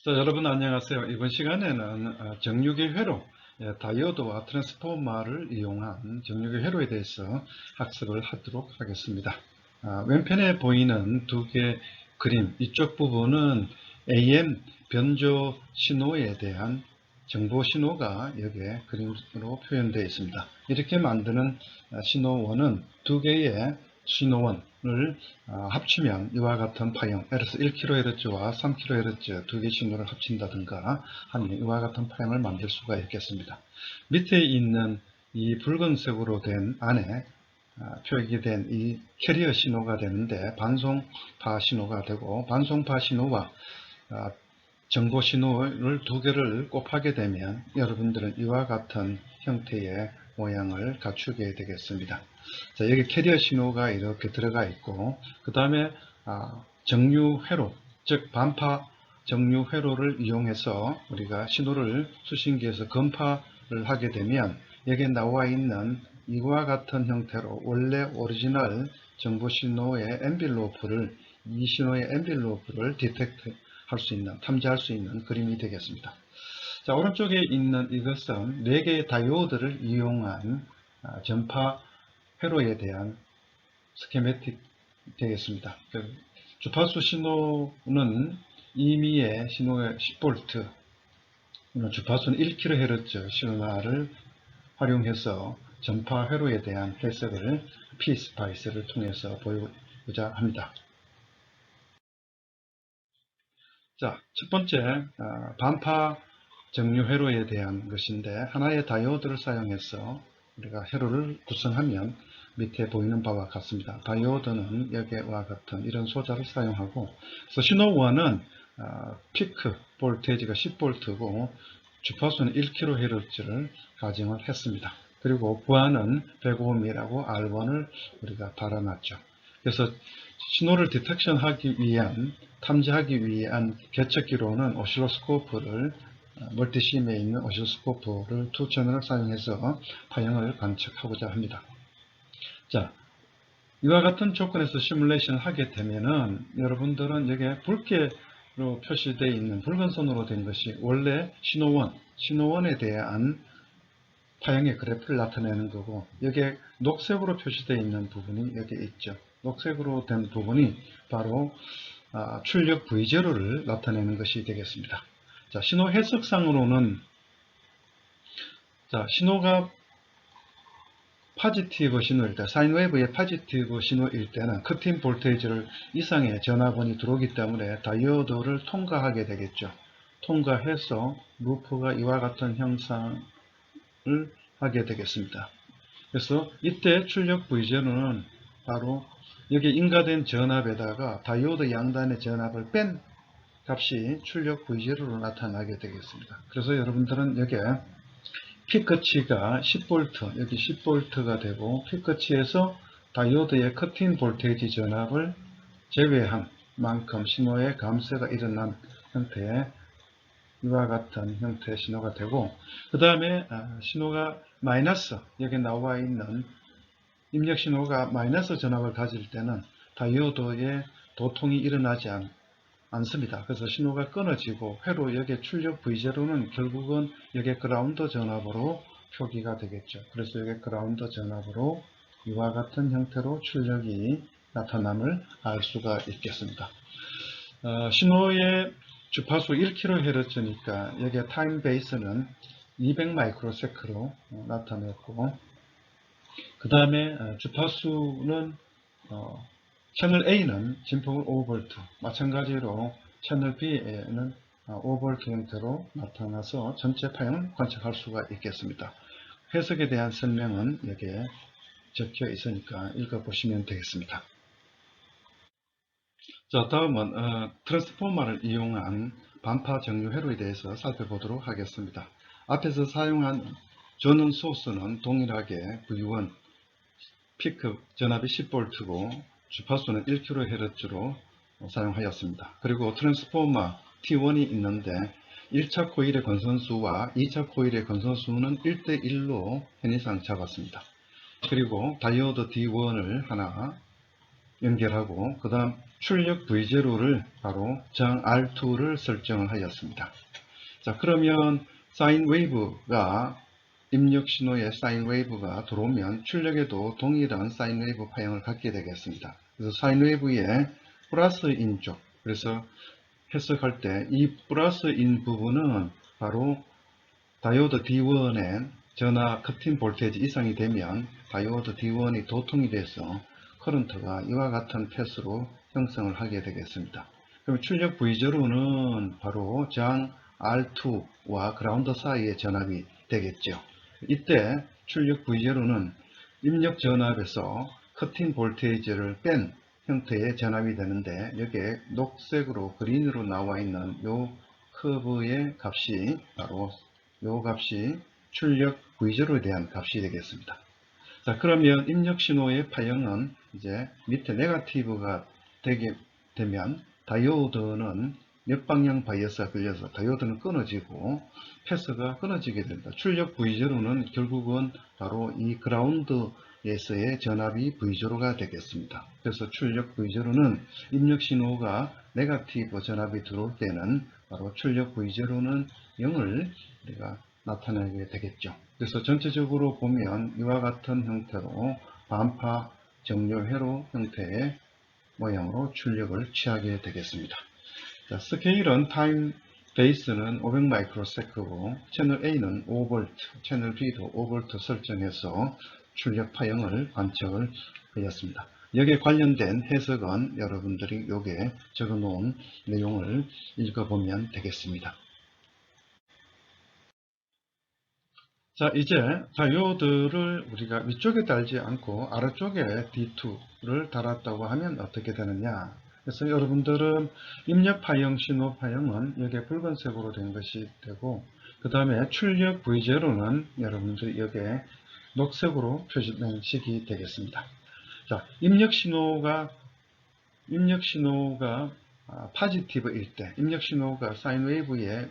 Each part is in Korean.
자, 여러분 안녕하세요. 이번 시간에는 정유기 회로, 다이오드와 트랜스포머를 이용한 정유기 회로에 대해서 학습을 하도록 하겠습니다. 왼편에 보이는 두 개 그림, 이쪽 부분은 AM 변조 신호에 대한 정보 신호가 여기에 그림으로 표현되어 있습니다. 이렇게 만드는 신호원은 두 개의 신호원을 합치면 이와 같은 파형, 예를 들어서 1kHz와 3kHz 두 개 신호를 합친다든가 하면 이와 같은 파형을 만들 수가 있겠습니다. 밑에 있는 이 붉은색으로 된 안에 표기된 이 캐리어 신호가 되는데 반송파 신호가 되고, 반송파 신호와 정보 신호를 두 개를 곱하게 되면 여러분들은 이와 같은 형태의 모양을 갖추게 되겠습니다. 자, 여기 캐리어 신호가 이렇게 들어가 있고, 그 다음에 정유 회로, 즉 반파 정유 회로를 이용해서 우리가 신호를 수신기에서 검파를 하게 되면 여기에 나와 있는 이와 같은 형태로 원래 오리지널 정보 신호의 엔빌로프를, 이 신호의 엔빌로프를 디텍트 할 수 있는, 탐지할 수 있는 그림이 되겠습니다. 자, 오른쪽에 있는 이것은 4개의 다이오드를 이용한 전파 회로에 대한 스케매틱 되겠습니다. 주파수 신호는 임의의 신호의 10V, 주파수는 1kHz 신호를 활용해서 전파 회로에 대한 해석을 PSPice를 통해서 보여보자 합니다. 자, 첫 번째 반파 정류 회로에 대한 것인데, 하나의 다이오드를 사용해서 우리가 회로를 구성하면 밑에 보이는 바와 같습니다. 다이오드는 여기와 같은 이런 소자를 사용하고, 그래서 신호1은 피크 볼테이지가 10V고 주파수는 1kHz를 가정을 했습니다. 그리고 부하는 105ohm이라고 R1을 우리가 달아놨죠. 그래서 신호를 디텍션 하기 위한, 탐지하기 위한 개척기로는 오실로스코프를, 멀티심에 있는 오실로스코프를 2채널을 사용해서 파형을 관측하고자 합니다. 자, 이와 같은 조건에서 시뮬레이션을 하게 되면은 여러분들은 여기에 붉게로 표시되어 있는 붉은 선으로 된 것이 원래 신호원에 대한 파형의 그래프를 나타내는 거고, 여기에 녹색으로 표시되어 있는 부분이 여기 있죠. 녹색으로 된 부분이 바로 출력 V0를 나타내는 것이 되겠습니다. 자, 신호 해석상으로는, 자, 신호가 파지티브 신호일 때, 사인웨이브의 파지티브 신호일 때는 커팅 볼테이지를 이상의 전압원이 들어오기 때문에 다이오드를 통과하게 되겠죠. 통과해서 루프가 이와 같은 형상을 하게 되겠습니다. 그래서 이때 출력 V0는 바로 여기 인가된 전압에다가 다이오드 양단의 전압을 뺀 값이 출력 V0로 나타나게 되겠습니다. 그래서 여러분들은 여기에 피크치가 10V, 여기 10V가 되고, 피크치에서 다이오드의 커팅 볼테이지 전압을 제외한 만큼 신호의 감쇄가 일어난 형태의 이와 같은 형태의 신호가 되고, 그 다음에 신호가 마이너스, 여기 나와 있는 입력 신호가 마이너스 전압을 가질 때는 다이오드의 도통이 일어나지 않습니다. 그래서 신호가 끊어지고 회로 여기에 출력 V0는 결국은 여기에 그라운드 전압으로 표기가 되겠죠. 그래서 여기에 그라운드 전압으로 이와 같은 형태로 출력이 나타남을 알 수가 있겠습니다. 신호의 주파수 1kHz니까 여기에 타임 베이스는 200 마이크로세크로 나타냈고, 그 다음에 주파수는 채널 A는 진폭을 5V, 마찬가지로 채널 B에는 5V 형태로 나타나서 전체 파형을 관측할 수가 있겠습니다. 해석에 대한 설명은 여기에 적혀 있으니까 읽어보시면 되겠습니다. 자, 다음은 트랜스포머를 이용한 반파 정류 회로에 대해서 살펴보도록 하겠습니다. 앞에서 사용한 전원 소스는 동일하게 V1 피크 전압이 10V고 주파수는 1kHz로 사용하였습니다. 그리고 트랜스포머 T1이 있는데 1차 코일의 건선수와 2차 코일의 건선수는 1대1로 편의상 잡았습니다. 그리고 다이오드 D1을 하나 연결하고, 그 다음 출력 V0를 바로 정 R2를 설정을 하였습니다. 자, 그러면 사인 웨이브가 입력 신호에 사인 웨이브가 들어오면 출력에도 동일한 사인 웨이브 파형을 갖게 되겠습니다. 그래서 사인 웨이브의 플러스인 쪽, 그래서 해석할 때 이 플러스인 부분은 바로 다이오드 D1의 전하 커팅 볼테이지 이상이 되면 다이오드 D1이 도통이 돼서 커런트가 이와 같은 패스로 형성을 하게 되겠습니다. 그럼 출력 V0는 바로 저항 R2와 그라운드 사이의 전압이 되겠죠. 이때 출력 V0는 입력 전압에서 커팅 볼테이지를 뺀 형태의 전압이 되는데, 여기에 녹색으로 그린으로 나와 있는 요 커브의 값이 바로 요 값이 출력 V0에 대한 값이 되겠습니다. 자, 그러면 입력 신호의 파형은 이제 밑에 네거티브가 되게 되면 다이오드는 역방향 바이어스가 걸려서 다이오드는 끊어지고 패스가 끊어지게 됩니다. 출력 V0는 결국은 바로 이 그라운드에서의 전압이 V0가 되겠습니다. 그래서 출력 V0는 입력 신호가 네거티브 전압이 들어올 때는 바로 출력 V0는 0을 우리가 나타내게 되겠죠. 그래서 전체적으로 보면 이와 같은 형태로 반파 정렬 회로 형태의 모양으로 출력을 취하게 되겠습니다. 자, 스케일은 타임 베이스는 500 마이크로세크고 채널 A는 5V, 채널 B도 5V 설정해서 출력 파형을 관측을 하였습니다. 여기에 관련된 해석은 여러분들이 여기에 적어 놓은 내용을 읽어보면 되겠습니다. 자, 이제 다이오드를 우리가 위쪽에 달지 않고 아래쪽에 D2를 달았다고 하면 어떻게 되느냐. 그래서 여러분들은 입력 파형, 신호 파형은 여기에 붉은색으로 된 것이 되고, 그 다음에 출력 V0는 여러분들이 여기에 녹색으로 표시된 식이 되겠습니다. 자, 입력 신호가 파지티브일 때, 입력 신호가 사인 웨이브에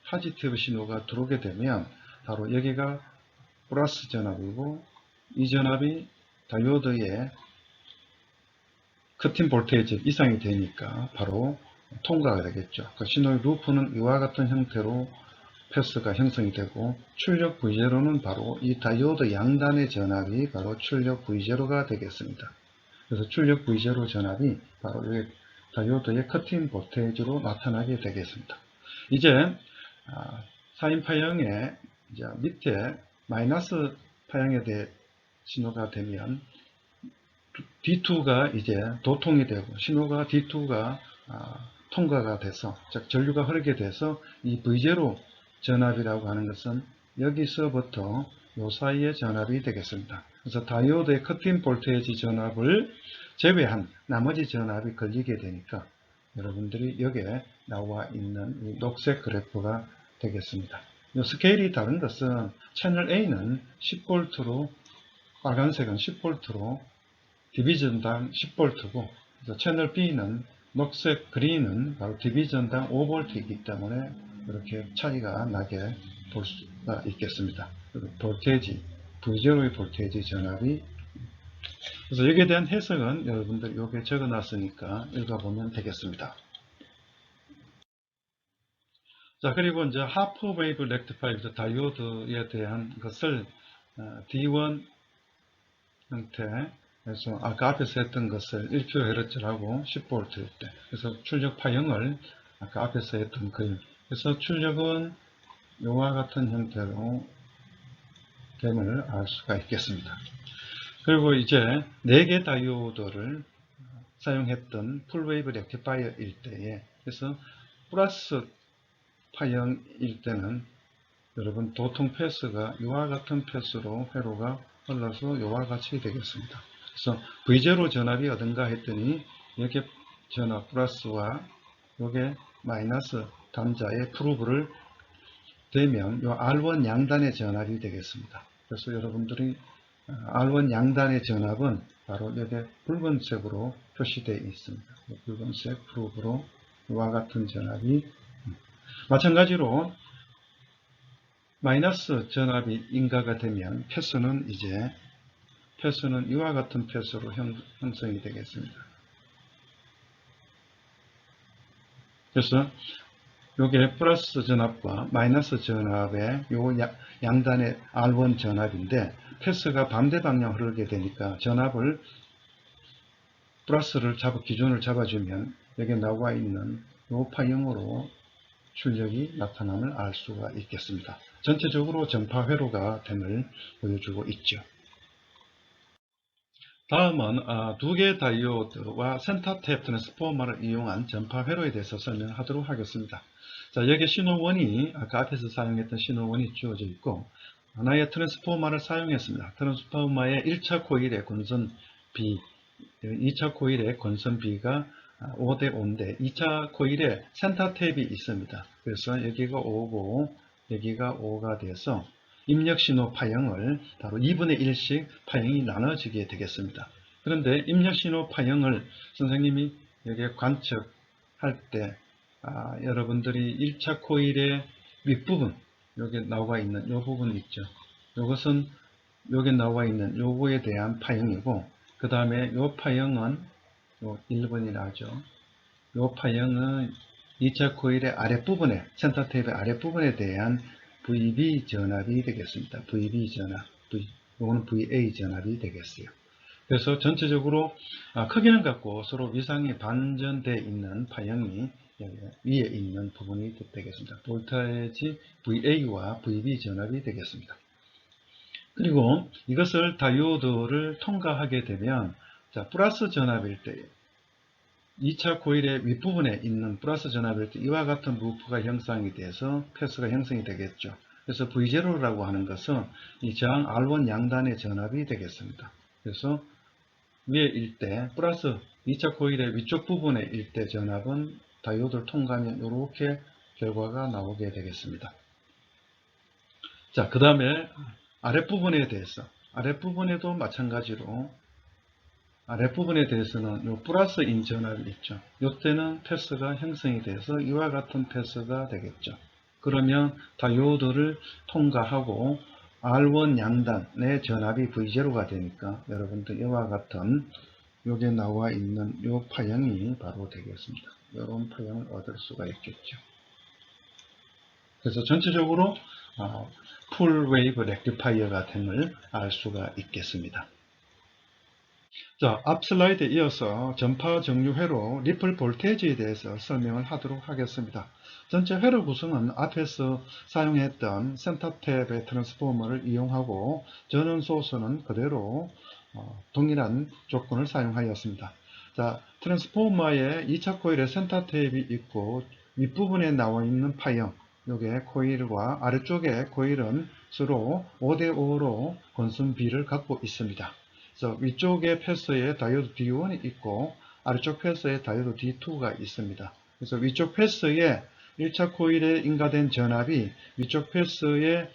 파지티브 신호가 들어오게 되면 바로 여기가 플러스 전압이고, 이 전압이 다이오드의 커팅 볼테이지 이상이 되니까 바로 통과가 되겠죠. 그 신호의 루프는 이와 같은 형태로 패스가 형성이 되고, 출력 V0는 바로 이 다이오드 양단의 전압이 바로 출력 V0가 되겠습니다. 그래서 출력 V0 전압이 바로 여기 다이오드의 커팅 볼테이지로 나타나게 되겠습니다. 이제 사인 파형의 이제 밑에 마이너스 파형에 대해 신호가 되면 D2가 이제 도통이 되고, 신호가 D2가 통과가 돼서, 즉 전류가 흐르게 돼서 이 V0 전압이라고 하는 것은 여기서부터 요 사이의 전압이 되겠습니다. 그래서 다이오드의 커팅 볼테이지 전압을 제외한 나머지 전압이 걸리게 되니까 여러분들이 여기에 나와 있는 이 녹색 그래프가 되겠습니다. 이 스케일이 다른 것은 채널 A는 10V로, 빨간색은 10V로 디비전당 10V고, 채널 B는 녹색 그린은 바로 디비전당 5V이기 때문에 이렇게 차이가 나게 볼 수가 있겠습니다. 볼테이지, V0의 볼테이지 전압이, 그래서 여기에 대한 해석은 여러분들 여기에 적어 놨으니까 읽어보면 되겠습니다. 자, 그리고 이제 하프 웨이브 렉티파이어 다이오드에 대한 것을 D1 형태에서 아까 앞에서 했던 것을 1kHz하고 10V일 때, 그래서 출력 파형을 아까 앞에서 했던 그림, 그래서 출력은 이와 같은 형태로 됨을 알 수가 있겠습니다. 그리고 이제 4개 다이오드를 사용했던 풀웨이브 렉티파이어일 때에, 그래서 플러스 파형일 때는 여러분 도통 패스가 이와 같은 패스로 회로가 흘러서 이와 같이 되겠습니다. 그래서 V0 전압이 어딘가 했더니 여기 전압 플러스와 여기 마이너스 단자의 프로브를 되면 이 R1 양단의 전압이 되겠습니다. 그래서 여러분들이 R1 양단의 전압은 바로 여기 붉은색으로 표시되어 있습니다. 붉은색 프로브로 이와 같은 전압이, 마찬가지로 마이너스 전압이 인가가 되면 패스는 이와 같은 패스로 형성이 되겠습니다. 그래서 요게 플러스 전압과 마이너스 전압의 요 양단의 R1 전압인데 패스가 반대 방향 흐르게 되니까 전압을 플러스를 기준을 잡아주면 여기 나와 있는 요 파형으로 출력이 나타남을 알 수가 있겠습니다. 전체적으로 전파 회로가 됨을 보여주고 있죠. 다음은 두 개의 다이오드와 센터 탭 트랜스포머를 이용한 전파 회로에 대해서 설명하도록 하겠습니다. 자, 여기 신호 1이 아까 앞에서 사용했던 신호 1이 주어져 있고 하나의 트랜스포머를 사용했습니다. 트랜스포머의 1차 코일의 권선 B, 2차 코일의 권선 B가 5대 5인데 2차 코일에 센터 탭이 있습니다. 그래서 여기가 5고 여기가 5가 돼서 입력 신호 파형을 바로 2분의 1씩 파형이 나눠지게 되겠습니다. 그런데 입력 신호 파형을 선생님이 여기에 관측할 때 여러분들이 1차 코일의 윗부분 여기 나와 있는 이 부분 있죠. 이것은 여기 나와 있는 요거에 대한 파형이고 그 다음에 요 파형은 요 1번이라 하죠. 요 파형은 2차 코일의 아랫부분에 센터 탭의 아랫부분에 대한 VB 전압이 되겠습니다. VB 전압, 요거는 VA 전압이 되겠어요. 그래서 전체적으로 크기는 같고 서로 위상이 반전되어 있는 파형이 위에 있는 부분이 되겠습니다. 볼테이지 VA와 VB 전압이 되겠습니다. 그리고 이것을 다이오드를 통과하게 되면 플러스 전압일 때 2차 코일의 윗부분에 있는 플러스 전압일 때 이와 같은 루프가 형성이 돼서 패스가 형성이 되겠죠. 그래서 V0라고 하는 것은 이 저항 R1 양단의 전압이 되겠습니다. 그래서 위에 일 때 플러스 2차 코일의 위쪽 부분에 일 때 전압은 다이오드를 통과하면 이렇게 결과가 나오게 되겠습니다. 자, 그 다음에 아랫부분에 대해서 아랫부분에도 마찬가지로 아랫부분에 대해서는 요 플러스인 전압이 있죠. 이때는 패스가 형성이 돼서 이와 같은 패스가 되겠죠. 그러면 다이오드를 통과하고 R1 양단의 전압이 V0가 되니까 여러분들 이와 같은 여기에 나와 있는 요 파형이 바로 되겠습니다. 이런 파형을 얻을 수가 있겠죠. 그래서 전체적으로 풀 웨이브 렉티파이어가 됨을 알 수가 있겠습니다. 자, 앞 슬라이드에 이어서 전파 정류 회로 리플 볼테이지에 대해서 설명을 하도록 하겠습니다. 전체 회로 구성은 앞에서 사용했던 센터 탭의 트랜스포머를 이용하고 전원 소스는 그대로 동일한 조건을 사용하였습니다. 자, 트랜스포머의 2차 코일에 센터 탭이 있고 윗부분에 나와 있는 파형, 요게 코일과 아래쪽에 코일은 서로 5대5로 권선 B를 갖고 있습니다. 그래서 위쪽에 패스에 다이오드 D1이 있고 아래쪽 패스에 다이오드 D2가 있습니다. 그래서 위쪽 패스에 1차 코일에 인가된 전압이 위쪽 패스의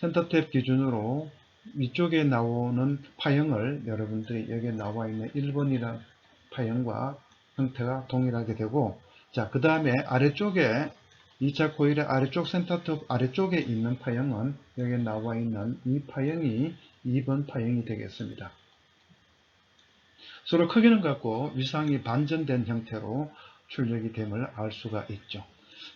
센터탭 기준으로 위쪽에 나오는 파형을 여러분들이 여기에 나와 있는 1번이라는 파형과 형태가 동일하게 되고, 자, 그 다음에 아래쪽에 2차 코일의 아래쪽 센터톱 아래쪽에 있는 파형은 여기에 나와 있는 이 파형이 2번 파형이 되겠습니다. 서로 크기는 같고 위상이 반전된 형태로 출력이 됨을 알 수가 있죠.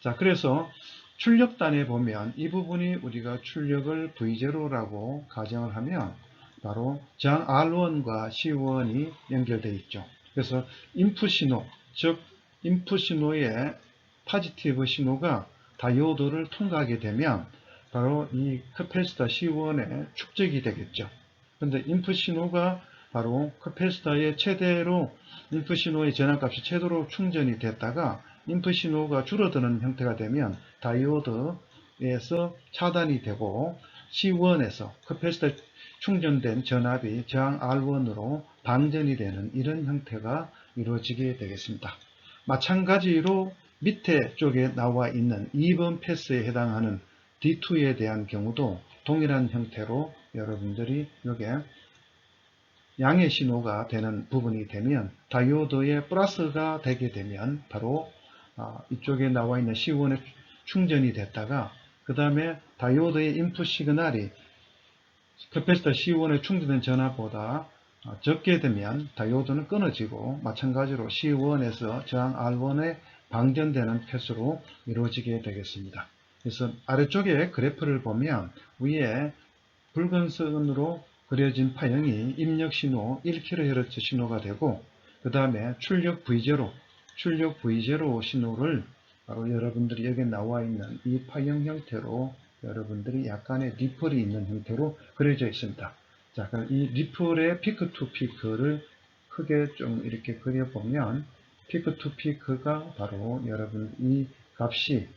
자, 그래서 출력단에 보면 이 부분이 우리가 출력을 V0라고 가정을 하면 바로 저항 R1과 C1이 연결되어 있죠. 그래서 인풋 신호, 즉 인풋 신호의 포지티브 신호가 다이오드를 통과하게 되면 바로 이 커패시터 C1에 축적이 되겠죠. 그런데 인풋 신호가 바로 커패시터의 최대로 인풋 신호의 전압값이 최대로 충전이 됐다가 인풋 신호가 줄어드는 형태가 되면 다이오드에서 차단이 되고 C1에서 커패시터에 충전된 전압이 저항 R1으로 방전이 되는 이런 형태가 이루어지게 되겠습니다. 마찬가지로 밑에 쪽에 나와 있는 2번 패스에 해당하는 D2에 대한 경우도 동일한 형태로 여러분들이 여기에 양의 신호가 되는 부분이 되면 다이오드의 플러스가 되게 되면 바로 이쪽에 나와 있는 C1에 충전이 됐다가 그 다음에 다이오드의 인풋 시그널이 캐패시터 C1에 충전된 전압보다 적게 되면 다이오드는 끊어지고 마찬가지로 C1에서 저항 R1에 방전되는 패스로 이루어지게 되겠습니다. 그래서 아래쪽에 그래프를 보면 위에 붉은 선으로 그려진 파형이 입력 신호 1kHz 신호가 되고 그 다음에 출력 V0 신호를 바로 여러분들이 여기 나와 있는 이 파형 형태로 여러분들이 약간의 리플이 있는 형태로 그려져 있습니다. 자, 그럼 이 리플의 피크 투 피크를 크게 좀 이렇게 그려보면 피크 투 피크가 바로 여러분 이 값이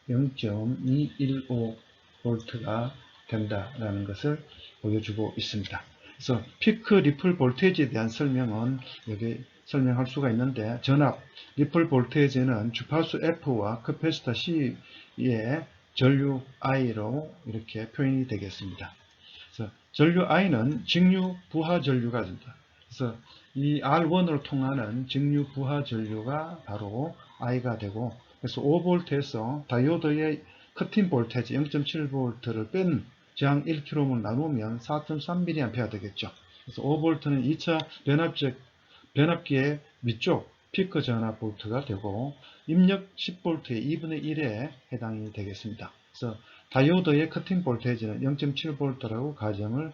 0.215V가 된다라는 것을 보여주고 있습니다. 그래서 피크 리플 볼테이지에 대한 설명은 여기 설명할 수가 있는데 전압 리플 볼테이지는 주파수 F와 커패시터 C의 전류 I로 이렇게 표현이 되겠습니다. 그래서 전류 I는 직류 부하 전류가 됩니다. 그래서 이 R1으로 통하는 직류 부하 전류가 바로 I가 되고 그래서 5V에서 다이오드의 커팅 볼테이지 0.7V를 뺀 저항 1kΩ을 나누면 4.3mA 되겠죠. 그래서 5V는 2차 변압기의 위쪽 피크 전압 볼트가 되고 입력 10V의 2분의 1에 해당이 되겠습니다. 그래서 다이오드의 커팅 볼테이지는 0.7V라고 가정을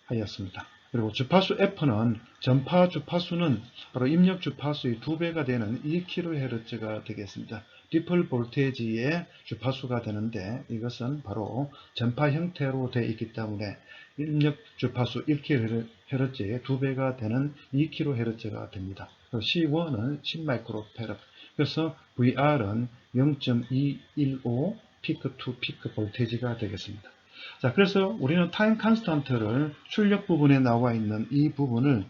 하였습니다. 그리고 주파수 F는 전파 주파수는 바로 입력 주파수의 2배가 되는 2kHz가 되겠습니다. 리플 볼테이지의 주파수가 되는데 이것은 바로 전파 형태로 되어 있기 때문에 입력 주파수 1kHz의 2배가 되는 2kHz가 됩니다. C1은 10마이크로페럿. 그래서 VR은 0.215 피크 투 피크 볼테이지가 되겠습니다. 자, 그래서 우리는 타임 컨스턴트를 출력 부분에 나와 있는 이 부분의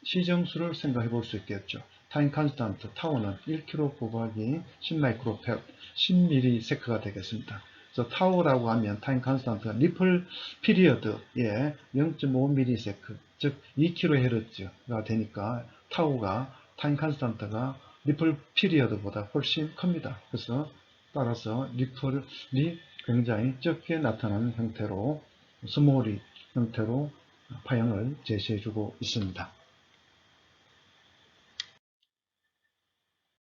시정수를 생각해 볼 수 있겠죠. 타임 컨스턴트 타우는 1kg 곱하기 10마이크로페럿 10ms가 되겠습니다. 그래서 타우라고 하면 타임 컨스턴트가 리플 피리어드의 0.5ms 즉 2kHz가 되니까 타우가 타임 컨스턴트가 리플 피리어드보다 훨씬 큽니다. 그래서 따라서 리플이 굉장히 적게 나타나는 형태로 스몰이 형태로 파형을 제시해 주고 있습니다.